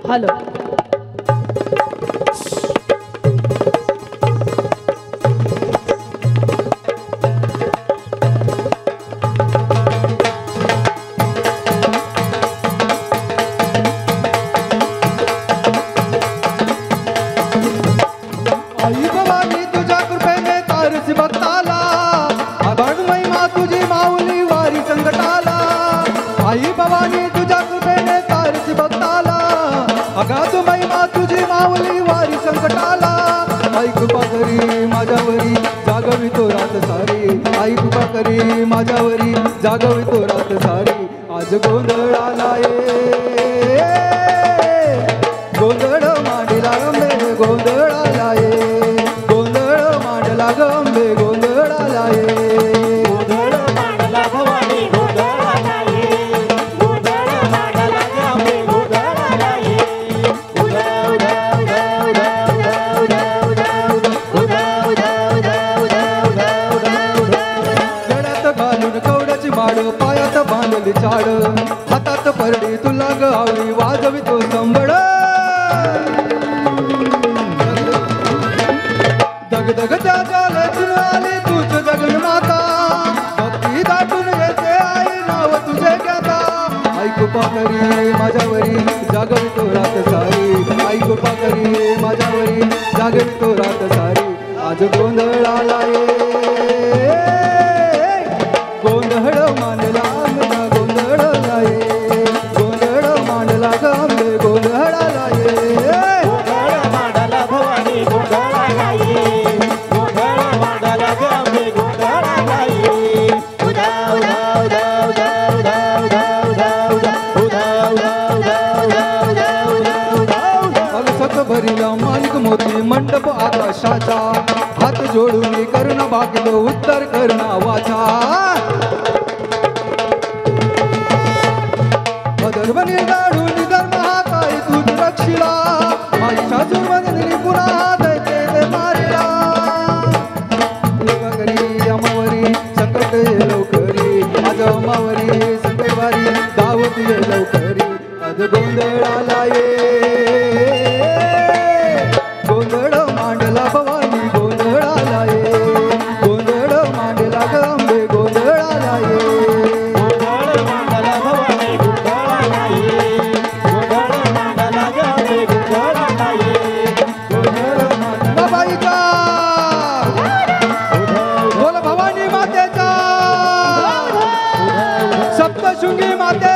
hello आई भवानी तुझ्या कृपेने तारसी भक्ताला आभाळ महिमा तुझी माऊली वारी संकटाला आई भवानी तुझ्या कृपेने तारसी भक्ताला अगाध महिमा तुझी माऊली वारी संकटाला आई कृपा करी माझ्यावरी जागवी तो रात सारी आई कृपा करी माझ्यावरी जागवी तो रात सारी आज गोंधळ आला ये गोंधळ मांडला अंबे गोंधळ आला ये गोंधळ मांडला गंबे गोंधळ आला ये गोंधळ मांडला भवानी गोंधळ आला ये गोंधळ मांडला गंबे गोंधळ आला ये उदा उदा उदा उदा उदा उदा उदा उदा उदा गळ्यात घालून कवड्याची माळ पायात बांधली चाड हातात परडी तुला गावी वाजवी तो संबळ दगदग त्या जालेतून आली तुझ जगन माता भक्ती दाटून येते आई नाव तुझे घेता आई कृपा करी माझ्यावरी जागवी तो रात सारी आई कृपा करी माझ्यावरी जागवी तो रात सारी आज गोंधळ आला ये गोंधळ मांडला आंबा गोंधळ आला ये गोंधळ मांडला गंबे गोंधळ आला ये गोंधळ मांडला भवानी गोंधळ आला ये गोंधळ मांडला गंबे गोंधळ आला ये उदा उदा उदा उदा उदा उदा उदा उदा उदा अलसत भरिला माणिक मोती मंडप आकाशाचा हात जोडून कर्ण भागलो उत्तर करणा वाचा अधर्म निर्गाडून धर्म हा काय तूच रक्षिला माझ्या सुरवंदनी पुन्हा दैते ते मारिला कृपा करी अमावरी संकट ये लवकरी आज अमावरी संकटवारी दावत ये लवकरी आज गोंधळ आला ये गोंधळ मांडला भवानी गोंधळ आला ये गोंधळ मांडला गंबे गोंधळ आला ये गोंधळ मांडला भवानी गोंधळ आला ये गोंधळ मांडला गंबे गोंधळ आला ये गोंधळ मांडला बाबाईचा बोल भवानी मातेचा सप्तशृंगी माते